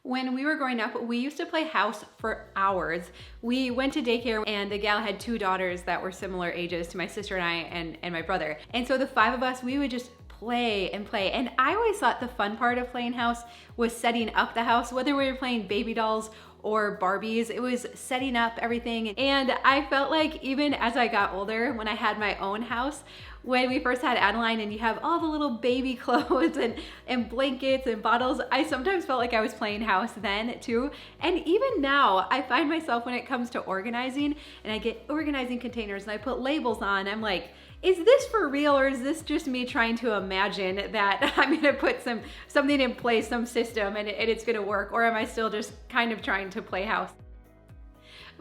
When we were growing up, we used to play house for hours. We went to daycare and the gal had 2 daughters that were similar ages to my sister and I and my brother. And so the 5 of us, we would just play and play. And I always thought the fun part of playing house was setting up the house, whether we were playing baby dolls or Barbies, it was setting up everything. And I felt like even as I got older, when I had my own house, when we first had Adeline and you have all the little baby clothes and blankets and bottles, I sometimes felt like I was playing house then too. And even now, I find myself when it comes to organizing and I get organizing containers and I put labels on, I'm like, is this for real or is this just me trying to imagine that I'm gonna put something in place, some system, and it's gonna work, or am I still just kind of trying to play house?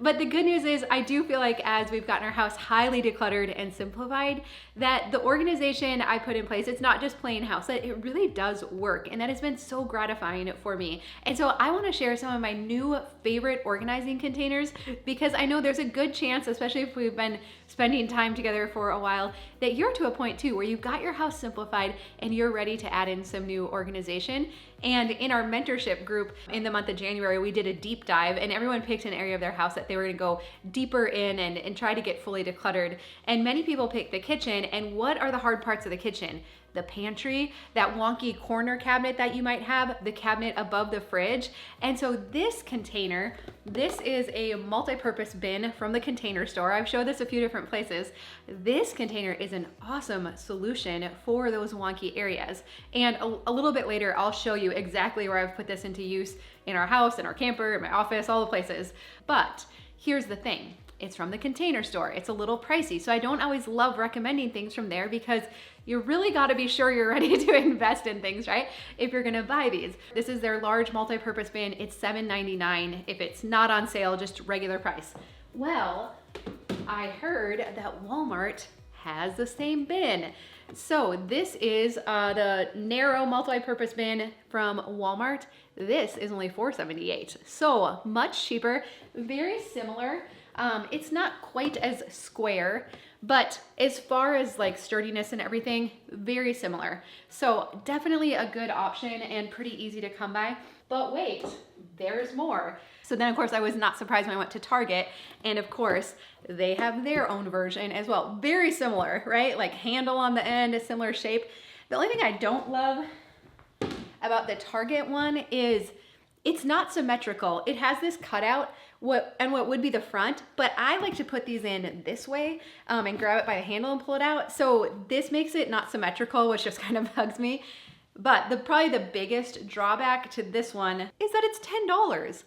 But the good news is I do feel like as we've gotten our house highly decluttered and simplified, that the organization I put in place, it's not just playing house, that it really does work, and that has been so gratifying for me. And so I wanna share some of my new favorite organizing containers, because I know there's a good chance, especially if we've been spending time together for a while, that you're to a point too where you've got your house simplified and you're ready to add in some new organization. And in our mentorship group in the month of January, we did a deep dive and everyone picked an area of their house that they were gonna go deeper in and try to get fully decluttered. And many people picked the kitchen. And what are the hard parts of the kitchen? The pantry, that wonky corner cabinet that you might have, the cabinet above the fridge. And so this container, this is a multi-purpose bin from the Container Store. I've showed this a few different places. This container is an awesome solution for those wonky areas. And a little bit later, I'll show you exactly where I've put this into use in our house, in our camper, in my office, all the places. But here's the thing. It's from the Container Store. It's a little pricey, so I don't always love recommending things from there because you really gotta be sure you're ready to invest in things, right? If you're gonna buy these. This is their large multi-purpose bin. It's $7.99. If it's not on sale, just regular price. Well, I heard that Walmart has the same bin. So this is the narrow multi-purpose bin from Walmart. This is only $4.78. So much cheaper, very similar. It's not quite as square, but as far as like sturdiness and everything, very similar. So definitely a good option and pretty easy to come by. But wait, there's more. So then of course I was not surprised when I went to Target, and of course they have their own version as well. Very similar, right? Like handle on the end, a similar shape. The only thing I don't love about the Target one is it's not symmetrical. It has this cutout, what would be the front, but I like to put these in this way and grab it by the handle and pull it out. So this makes it not symmetrical, which just kind of bugs me. But probably the biggest drawback to this one is that it's $10.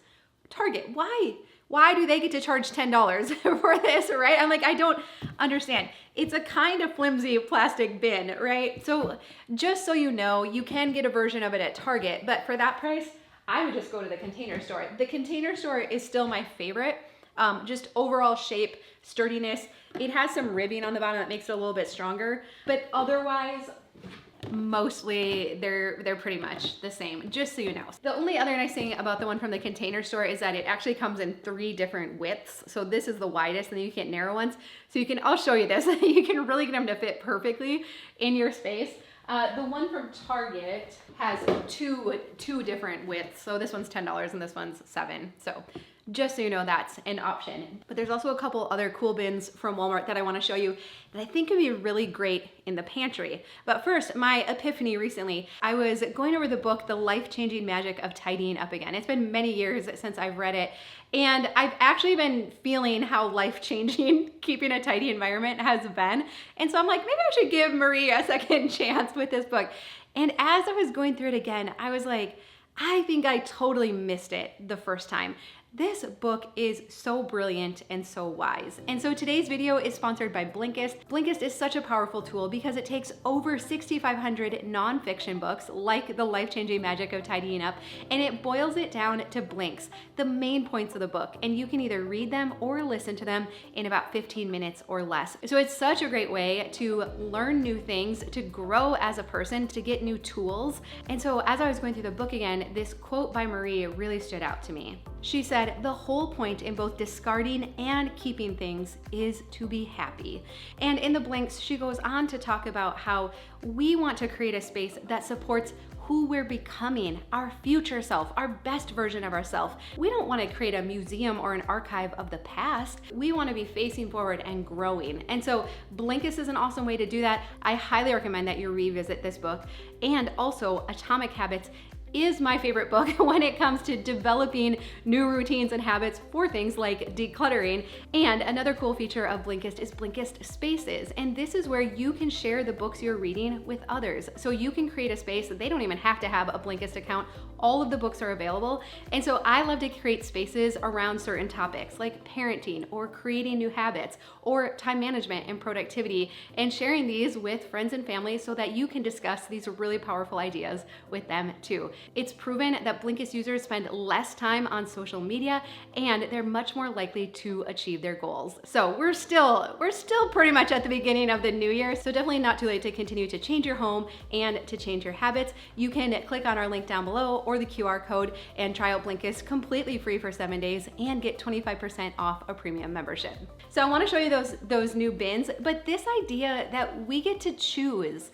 Target, why? Why do they get to charge $10 for this, right? I'm like, I don't understand. It's a kind of flimsy plastic bin, right? So just so you know, you can get a version of it at Target, but for that price, I would just go to the Container Store. The Container Store is still my favorite. Just overall shape, sturdiness. It has some ribbing on the bottom that makes it a little bit stronger, but otherwise, mostly they're pretty much the same, just so you know. The only other nice thing about the one from the Container Store is that it actually comes in 3 different widths. So this is the widest, and then you get narrow ones. So I'll show you this. You can really get them to fit perfectly in your space. The one from Target has two different widths. So this one's $10 and this one's $7. So just so you know, that's an option. But there's also a couple other cool bins from Walmart that I want to show you that I think could be really great in the pantry. But first, my epiphany recently, I was going over the book, The Life-Changing Magic of Tidying Up Again. It's been many years since I've read it, and I've actually been feeling how life-changing keeping a tidy environment has been. And so I'm like, maybe I should give Marie a second chance with this book. And as I was going through it again, I was like, I think I totally missed it the first time. This book is so brilliant and so wise. And so today's video is sponsored by Blinkist. Blinkist is such a powerful tool because it takes over 6,500 nonfiction books like The Life-Changing Magic of Tidying Up, and it boils it down to blinks, the main points of the book. And you can either read them or listen to them in about 15 minutes or less. So it's such a great way to learn new things, to grow as a person, to get new tools. And so as I was going through the book again, this quote by Marie really stood out to me. She said, "The whole point in both discarding and keeping things is to be happy." And in the blinks, she goes on to talk about how we want to create a space that supports who we're becoming, our future self, our best version of ourselves. We don't want to create a museum or an archive of the past. We want to be facing forward and growing. And so Blinkist is an awesome way to do that. I highly recommend that you revisit this book. And also Atomic Habits is my favorite book when it comes to developing new routines and habits for things like decluttering. And another cool feature of Blinkist is Blinkist Spaces. And this is where you can share the books you're reading with others. So you can create a space that they don't even have to have a Blinkist account. All of the books are available. And so I love to create spaces around certain topics like parenting or creating new habits or time management and productivity, and sharing these with friends and family so that you can discuss these really powerful ideas with them too. It's proven that Blinkist users spend less time on social media and they're much more likely to achieve their goals. So we're still pretty much at the beginning of the new year, so definitely not too late to continue to change your home and to change your habits. You can click on our link down below or the QR code and try out Blinkist completely free for 7 days and get 25% off a premium membership. So I want to show you those new bins, but this idea that we get to choose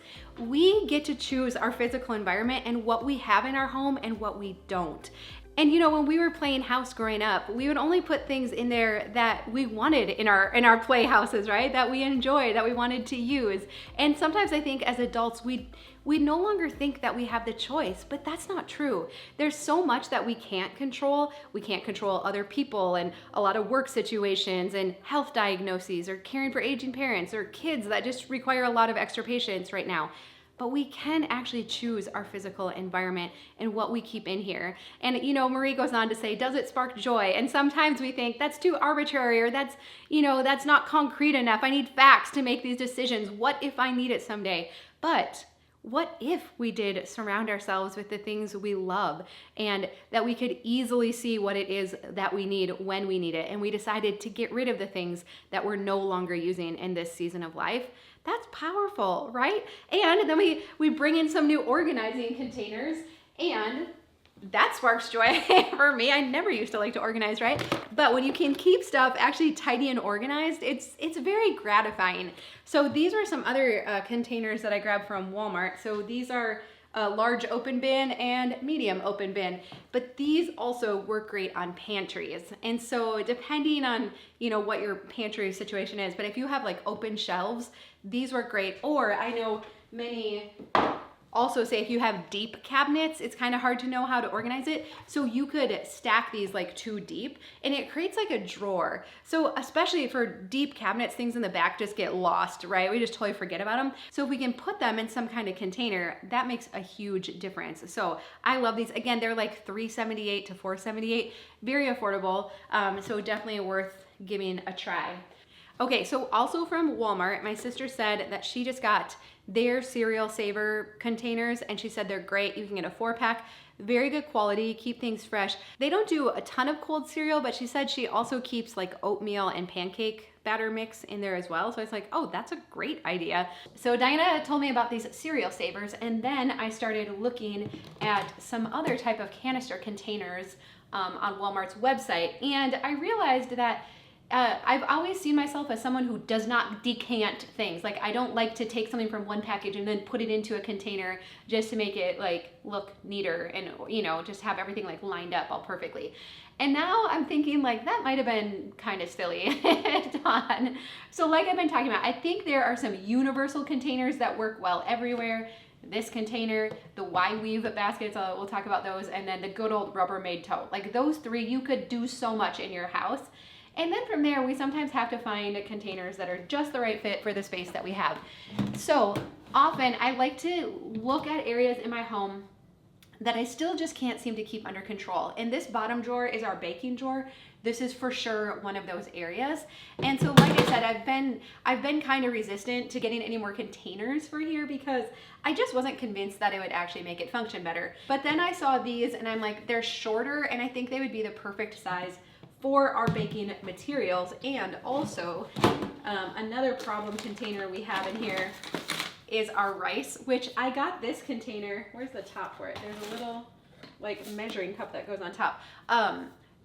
our physical environment and what we have in our home and what we don't. And you know, when we were playing house growing up, we would only put things in there that we wanted in our playhouses, right? That we enjoyed, that we wanted to use. And sometimes I think as adults, we no longer think that we have the choice, but that's not true. There's so much that we can't control. We can't control other people and a lot of work situations and health diagnoses or caring for aging parents or kids that just require a lot of extra patience right now. But we can actually choose our physical environment and what we keep in here. And you know, Marie goes on to say, does it spark joy? And sometimes we think that's too arbitrary, or that's not concrete enough. I need facts to make these decisions. What if I need it someday? But what if we did surround ourselves with the things we love and that we could easily see what it is that we need when we need it, and we decided to get rid of the things that we're no longer using in this season of life? That's powerful, right? And then we bring in some new organizing containers, and that sparks joy for me. I never used to like to organize, right? But when you can keep stuff actually tidy and organized, it's very gratifying. So these are some other containers that I grabbed from Walmart. So these are a large open bin and medium open bin, but these also work great on pantries. And so depending on, what your pantry situation is, but if you have like open shelves, these work great. Or I know many also say if you have deep cabinets, it's kind of hard to know how to organize it. So you could stack these like too deep and it creates like a drawer. So especially for deep cabinets, things in the back just get lost, right? We just totally forget about them. So if we can put them in some kind of container, that makes a huge difference. So I love these. Again, they're like $3.78 to $4.78, very affordable. So definitely worth giving a try. Okay, so also from Walmart, my sister said that she just got their cereal saver containers, and she said they're great. You can get a 4-pack, very good quality, keep things fresh. They don't do a ton of cold cereal, but she said she also keeps like oatmeal and pancake batter mix in there as well. So I was like, oh, that's a great idea. So Diana told me about these cereal savers, and then I started looking at some other type of canister containers on Walmart's website, and I realized that I've always seen myself as someone who does not decant things. Like, I don't like to take something from one package and then put it into a container just to make it like look neater and, just have everything like lined up all perfectly. And now I'm thinking like that might have been kind of silly, Dawn. So like I've been talking about, I think there are some universal containers that work well everywhere. This container, the Y-weave baskets, we'll talk about those, and then the good old Rubbermaid tote. Like those three, you could do so much in your house. And then from there, we sometimes have to find containers that are just the right fit for the space that we have. So often I like to look at areas in my home that I still just can't seem to keep under control. And this bottom drawer is our baking drawer. This is for sure one of those areas. And so like I said, I've been kind of resistant to getting any more containers for here because I just wasn't convinced that it would actually make it function better. But then I saw these and I'm like, they're shorter and I think they would be the perfect size for our baking materials. And also another problem container we have in here is our rice, which I got this container. Where's the top for it? There's a little like measuring cup that goes on top.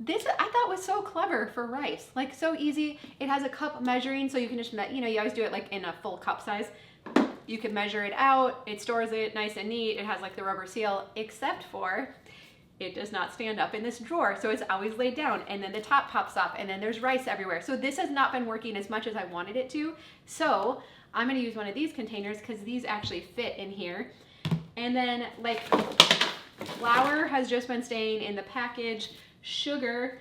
This I thought was so clever for rice, like so easy. It has a cup measuring, so you can just, you always do it like in a full cup size. You can measure it out. It stores it nice and neat. It has like the rubber seal, except for it does not stand up in this drawer. So it's always laid down, and then the top pops up, and then there's rice everywhere. So this has not been working as much as I wanted it to. So I'm gonna use one of these containers because these actually fit in here. And then like flour has just been staying in the package. Sugar,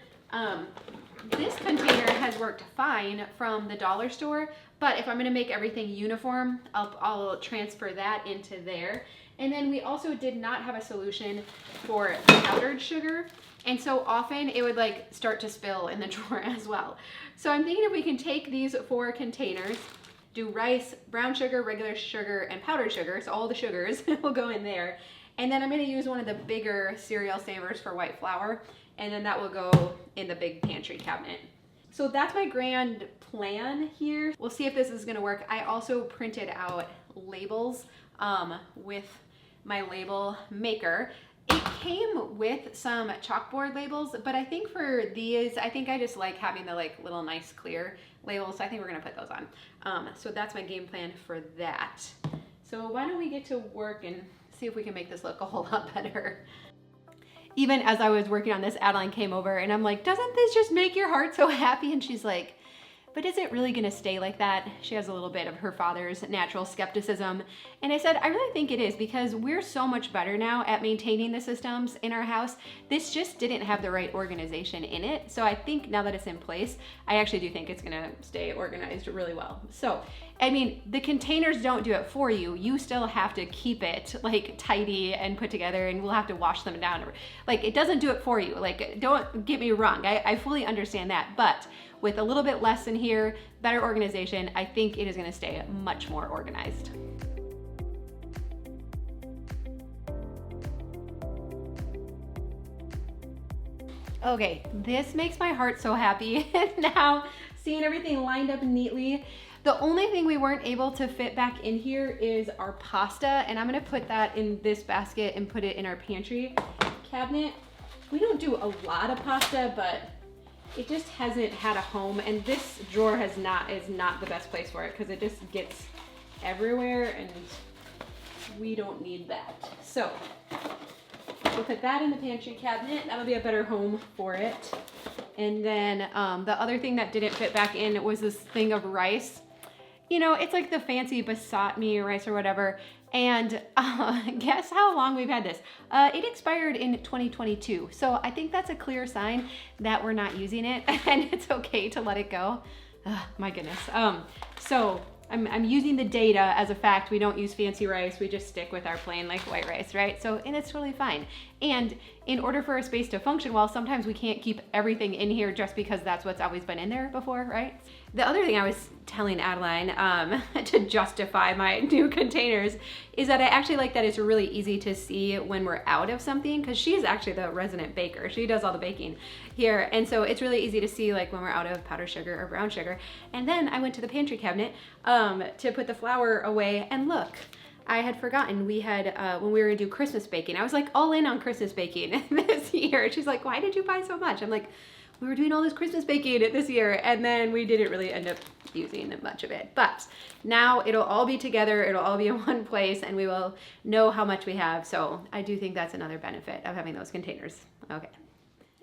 this container has worked fine from the dollar store, but if I'm gonna make everything uniform, I'll transfer that into there. And then we also did not have a solution for powdered sugar. And so often it would like start to spill in the drawer as well. So I'm thinking if we can take these 4 containers, do rice, brown sugar, regular sugar, and powdered sugar. So all the sugars will go in there. And then I'm gonna use one of the bigger cereal savers for white flour. And then that will go in the big pantry cabinet. So that's my grand plan here. We'll see if this is gonna work. I also printed out labels with my label maker. It came with some chalkboard labels, but I think for these, I think I just like having the like little nice clear labels. So I think we're gonna put those on. So that's my game plan for that. So why don't we get to work and see if we can make this look a whole lot better. Even as I was working on this, Adeline came over and I'm like, doesn't this just make your heart so happy? And she's like, but is it really gonna stay like that? She has a little bit of her father's natural skepticism. And I said, I really think it is, because we're so much better now at maintaining the systems in our house. This just didn't have the right organization in it. So I think now that it's in place, I actually do think it's gonna stay organized really well. So, I mean, the containers don't do it for you. You still have to keep it like tidy and put together, and we'll have to wash them down. Like, it doesn't do it for you. Like, don't get me wrong. I fully understand that, but with a little bit less in here, better organization, I think it is gonna stay much more organized. Okay, this makes my heart so happy. Now, seeing everything lined up neatly. The only thing we weren't able to fit back in here is our pasta, and I'm gonna put that in this basket and put it in our pantry cabinet. We don't do a lot of pasta, but it just hasn't had a home, and this drawer is not the best place for it because it just gets everywhere, and we don't need that. So we'll put that in the pantry cabinet. That'll be a better home for it. And then the other thing that didn't fit back in was this thing of rice. You know, it's like the fancy basmati rice or whatever. And guess how long we've had this? It expired in 2022. So I think that's a clear sign that we're not using it, and it's okay to let it go. My goodness. So I'm using the data as a fact. We don't use fancy rice. We just stick with our plain like white rice, right? So, and it's really fine. And in order for a space to function well, sometimes we can't keep everything in here just because that's what's always been in there before, right? The other thing I was telling Adeline to justify my new containers is that I actually like that it's really easy to see when we're out of something, because she's actually the resident baker. She does all the baking here. And so it's really easy to see like when we're out of powdered sugar or brown sugar. And then I went to the pantry cabinet to put the flour away, and look, I had forgotten we had, when we were gonna do Christmas baking, I was like all in on Christmas baking this year. She's like, why did you buy so much? I'm like, we were doing all this Christmas baking this year, and then we didn't really end up using much of it. But now it'll all be together, it'll all be in one place, and we will know how much we have. So I do think that's another benefit of having those containers. Okay.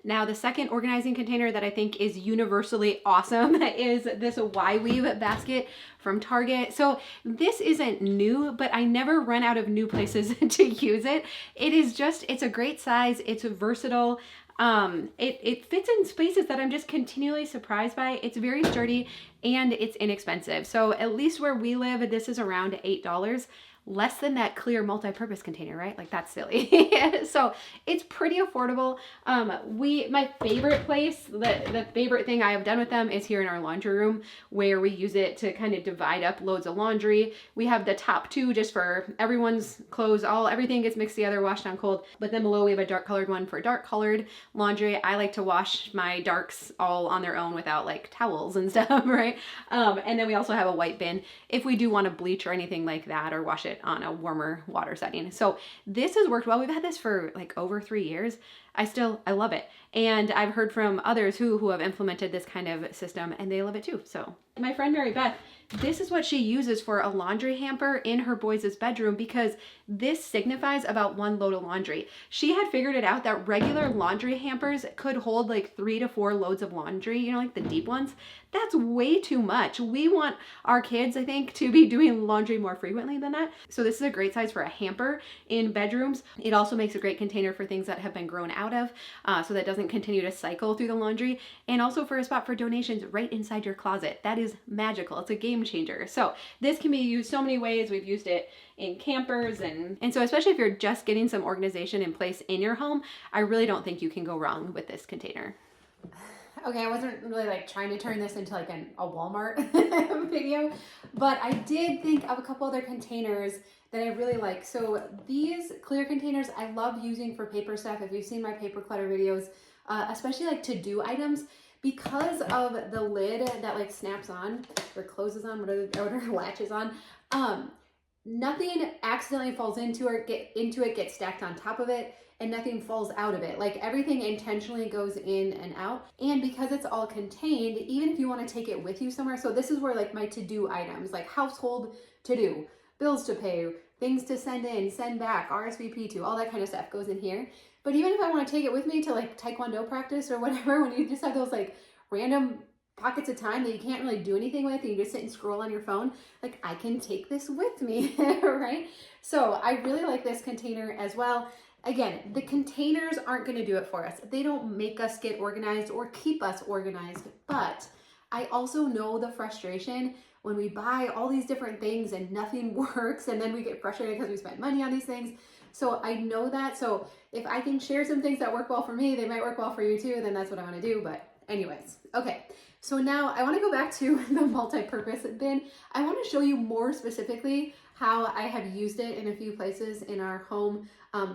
Now, the second organizing container that I think is universally awesome is this Y-Weave basket from Target. So this isn't new, but I never run out of new places to use it. It is just, it's a great size, it's versatile. It fits in spaces that I'm just continually surprised by. It's very sturdy and it's inexpensive. So at least where we live, this is around $8. Less than that clear multi-purpose container, right? Like, that's silly. So it's pretty affordable. My favorite place, the favorite thing I have done with them is here in our laundry room, where we use it to kind of divide up loads of laundry. We have the top two just for everyone's clothes, everything gets mixed together, washed down cold. But then below we have a dark colored one for dark colored laundry. I like to wash my darks all on their own without like towels and stuff, right? And then we also have a white bin if we do want to bleach or anything like that, or wash it on a warmer water setting. So this has worked well. We've had this for like over 3 years. I love it. And I've heard from others who have implemented this kind of system and they love it too. So my friend Mary Beth, this is what she uses for a laundry hamper in her boys' bedroom because this signifies about one load of laundry. She had figured it out that regular laundry hampers could hold like 3 to 4 loads of laundry, you know, like the deep ones. That's way too much. We want our kids, I think, to be doing laundry more frequently than that. So this is a great size for a hamper in bedrooms. It also makes a great container for things that have been grown out of, so that doesn't continue to cycle through the laundry, and also for a spot for donations right inside your closet. That is magical. It's a game changer. So this can be used so many ways. We've used it in campers and so especially if you're just getting some organization in place in your home, I really don't think you can go wrong with this container. Okay, I wasn't really like trying to turn this into like a Walmart video, but I did think of a couple other containers that I really like. So these clear containers I love using for paper stuff. If you've seen my paper clutter videos, especially like to-do items, because of the lid that like snaps on or closes on, whatever latches on, nothing accidentally falls into it, gets stacked on top of it, and nothing falls out of it. Like everything intentionally goes in and out. And because it's all contained, even if you want to take it with you somewhere, so this is where like my to-do items, like household to-do, bills to pay, things to send in, send back, RSVP to, all that kind of stuff goes in here. But even if I want to take it with me to like Taekwondo practice or whatever, when you just have those like random pockets of time that you can't really do anything with and you just sit and scroll on your phone, like I can take this with me, right? So I really like this container as well. Again, the containers aren't going to do it for us. They don't make us get organized or keep us organized, but I also know the frustration when we buy all these different things and nothing works, and then we get frustrated because we spent money on these things. So I know that. So if I can share some things that work well for me, they might work well for you too, then that's what I want to do. But anyways, okay. So now I want to go back to the multi-purpose bin. I want to show you more specifically how I have used it in a few places in our home,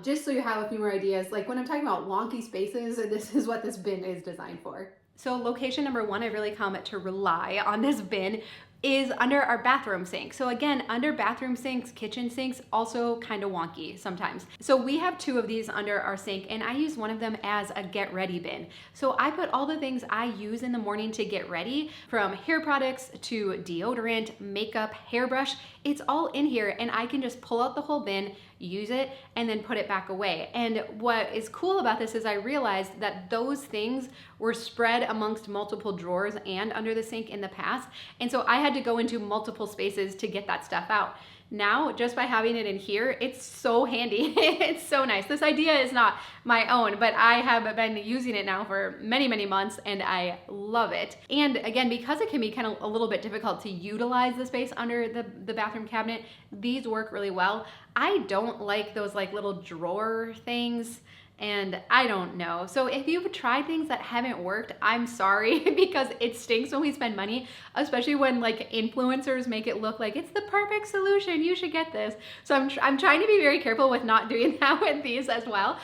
just so you have a few more ideas. Like when I'm talking about wonky spaces, this is what this bin is designed for. So location number one, I really come to rely on this bin, is under our bathroom sink. So again, under bathroom sinks, kitchen sinks, also kind of wonky sometimes. So we have 2 of these under our sink, and I use one of them as a get ready bin. So I put all the things I use in the morning to get ready, from hair products to deodorant, makeup, hairbrush, it's all in here, and I can just pull out the whole bin, use it, and then put it back away. And what is cool about this is I realized that those things were spread amongst multiple drawers and under the sink in the past. And so I had to go into multiple spaces to get that stuff out. Now, just by having it in here, it's so handy. It's so nice. This idea is not my own, but I have been using it now for many, many months, and I love it. And again, because it can be kind of a little bit difficult to utilize the space under the bathroom cabinet, these work really well. I don't like those like little drawer things, and I don't know. So if you've tried things that haven't worked, I'm sorry, because it stinks when we spend money, especially when like influencers make it look like it's the perfect solution, you should get this. So I'm trying to be very careful with not doing that with these as well.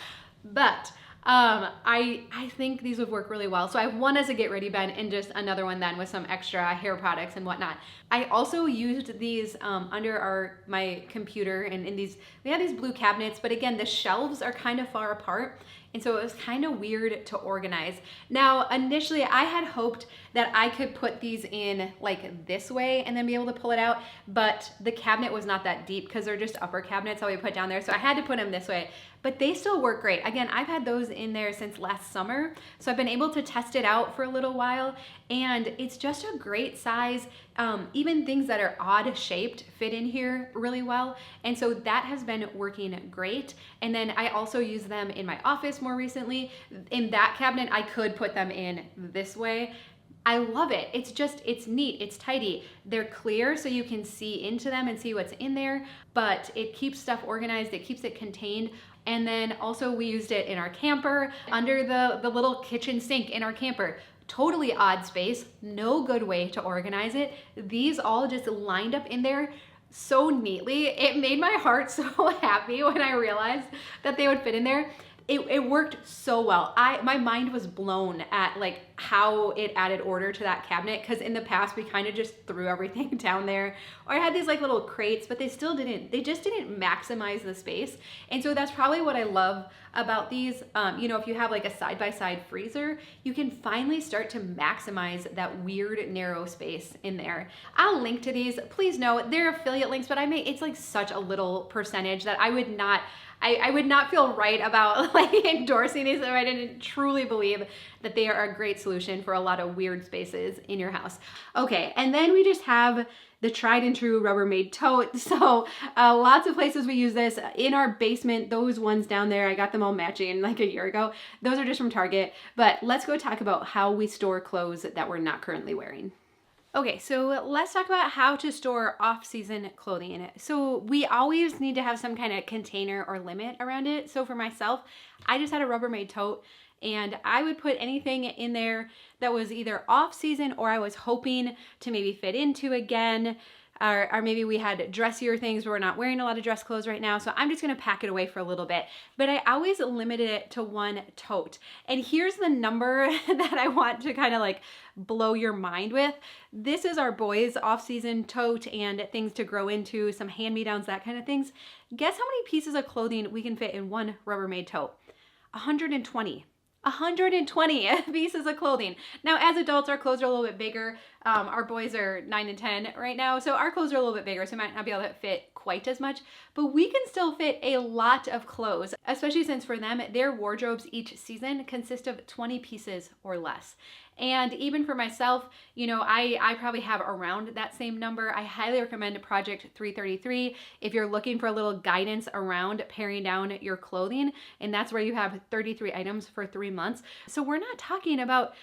But I think these would work really well. So I have one as a get ready bin and just another one then with some extra hair products and whatnot. I also used these under my computer, and in these, we have these blue cabinets, but again, the shelves are kind of far apart. And so it was kind of weird to organize. Now, initially I had hoped that I could put these in like this way and then be able to pull it out, but the cabinet was not that deep because they're just upper cabinets that we put down there. So I had to put them this way, but they still work great. Again, I've had those in there since last summer. So I've been able to test it out for a little while, and it's just a great size. Even things that are odd shaped fit in here really well. And so that has been working great. And then I also use them in my office more recently. In that cabinet, I could put them in this way. I love it. It's neat, it's tidy. They're clear so you can see into them and see what's in there, but it keeps stuff organized, it keeps it contained. And then also we used it in our camper, under the little kitchen sink in our camper. Totally odd space, no good way to organize it. These all just lined up in there so neatly. It made my heart so happy when I realized that they would fit in there. It worked so well. My mind was blown at like how it added order to that cabinet, because in the past we kind of just threw everything down there, or I had these like little crates, but they just didn't maximize the space. And so that's probably what I love about these. You know, if you have like a side-by-side freezer, you can finally start to maximize that weird narrow space in there. I'll link to these. Please know they're affiliate links, but it's like such a little percentage that I would not feel right about like endorsing these if I didn't truly believe that they are a great solution for a lot of weird spaces in your house. Okay, and then we just have the tried and true Rubbermaid tote. So lots of places we use this. In our basement, those ones down there, I got them all matching like a year ago. Those are just from Target. But let's go talk about how we store clothes that we're not currently wearing. Okay, so let's talk about how to store off-season clothing. So we always need to have some kind of container or limit around it. So for myself, I just had a Rubbermaid tote, and I would put anything in there that was either off-season or I was hoping to maybe fit into again. Or maybe we had dressier things, but we're not wearing a lot of dress clothes right now. So I'm just gonna pack it away for a little bit. But I always limited it to one tote. And here's the number that I want to kind of like blow your mind with. This is our boys' off-season tote and things to grow into, some hand-me-downs, that kind of things. Guess how many pieces of clothing we can fit in one Rubbermaid tote? 120. 120 pieces of clothing. Now, as adults, our clothes are a little bit bigger. Our boys are 9 and 10 right now, so our clothes are a little bit bigger, so we might not be able to fit quite as much, but we can still fit a lot of clothes, especially since for them, their wardrobes each season consist of 20 pieces or less. And even for myself, you know, I probably have around that same number. I highly recommend Project 333 if you're looking for a little guidance around paring down your clothing. And that's where you have 33 items for 3 months. So we're not talking about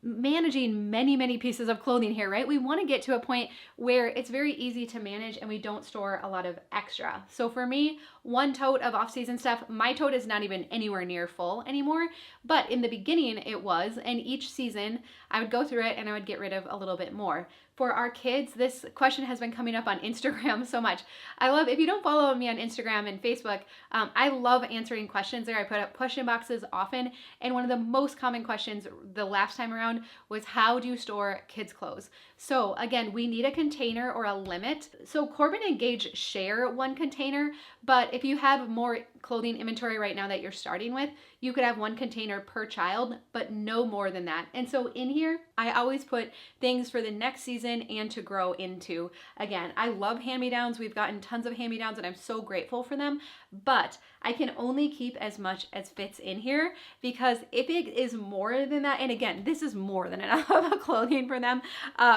managing many pieces of clothing here, right? We want to get to a point where it's very easy to manage and we don't store a lot of extra. So for me, one tote of off-season stuff, my tote is not even anywhere near full anymore, but in the beginning it was, and each season I would go through it and I would get rid of a little bit more. For our kids, this question has been coming up on Instagram so much. I love, if you don't follow me on Instagram and Facebook, I love answering questions there. I put up question boxes often, and one of the most common questions the last time around was, how do you store kids' clothes? So again, we need a container or a limit. So Corbin and Gage share one container, but if you have more clothing inventory right now that you're starting with, you could have one container per child, but no more than that. And so in here, I always put things for the next season and to grow into. Again, I love hand-me-downs. We've gotten tons of hand-me-downs and I'm so grateful for them, but I can only keep as much as fits in here, because if it is more than that, and again, this is more than enough of clothing for them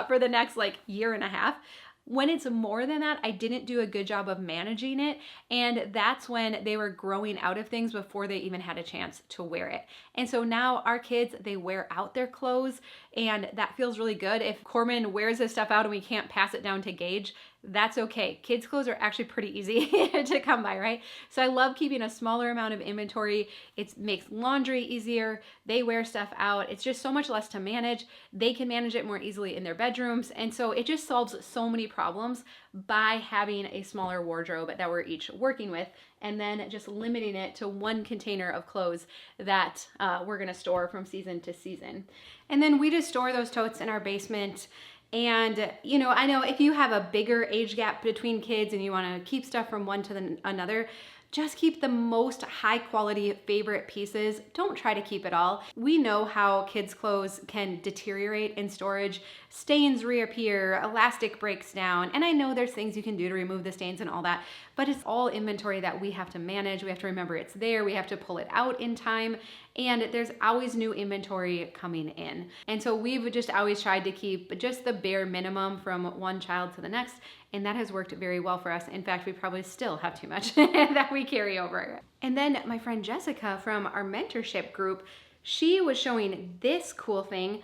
for the next like year and a half. When it's more than that, I didn't do a good job of managing it, and that's when they were growing out of things before they even had a chance to wear it. And so now our kids, they wear out their clothes, and that feels really good. If Corbin wears his stuff out and we can't pass it down to Gage, that's okay. Kids' clothes are actually pretty easy to come by, right? So I love keeping a smaller amount of inventory. It makes laundry easier. They wear stuff out. It's just so much less to manage. They can manage it more easily in their bedrooms. And so it just solves so many problems by having a smaller wardrobe that we're each working with, and then just limiting it to one container of clothes that we're gonna store from season to season. And then we just store those totes in our basement. And, you know, I know if you have a bigger age gap between kids and you want to keep stuff from one to another, just keep the most high quality favorite pieces. Don't try to keep it all. We know how kids' clothes can deteriorate in storage. Stains reappear, elastic breaks down, and I know there's things you can do to remove the stains and all that, but it's all inventory that we have to manage. We have to remember it's there. We have to pull it out in time, and there's always new inventory coming in. And so we've just always tried to keep just the bare minimum from one child to the next, and that has worked very well for us. In fact, we probably still have too much that we carry over. And then my friend Jessica from our mentorship group, she was showing this cool thing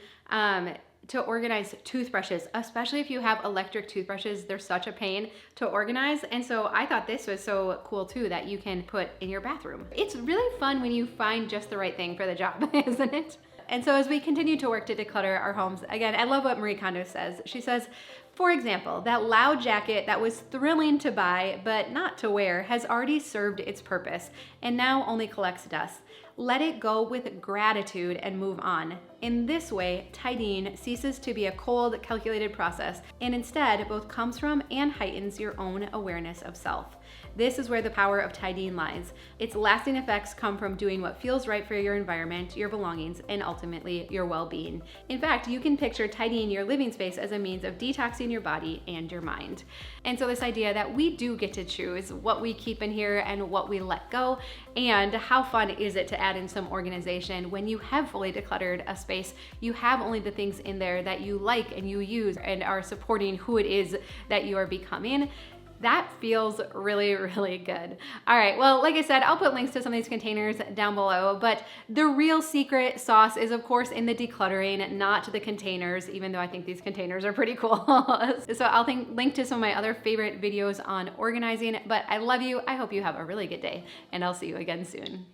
to organize toothbrushes, especially if you have electric toothbrushes. They're such a pain to organize. And so I thought this was so cool too, that you can put in your bathroom. It's really fun when you find just the right thing for the job, isn't it? And so as we continue to work to declutter our homes, again, I love what Marie Kondo says. She says, for example, that loud jacket that was thrilling to buy but not to wear has already served its purpose and now only collects dust. Let it go with gratitude and move on. In this way, tidying ceases to be a cold, calculated process and instead both comes from and heightens your own awareness of self. This is where the power of tidying lies. Its lasting effects come from doing what feels right for your environment, your belongings, and ultimately your well-being. In fact, you can picture tidying your living space as a means of detoxing your body and your mind. And so this idea that we do get to choose what we keep in here and what we let go, and how fun is it to add in some organization when you have fully decluttered a space, you have only the things in there that you like and you use and are supporting who it is that you are becoming. That feels really, really good. All right, well, like I said, I'll put links to some of these containers down below, but the real secret sauce is of course in the decluttering, not the containers, even though I think these containers are pretty cool. So I'll link to some of my other favorite videos on organizing, but I love you. I hope you have a really good day, and I'll see you again soon.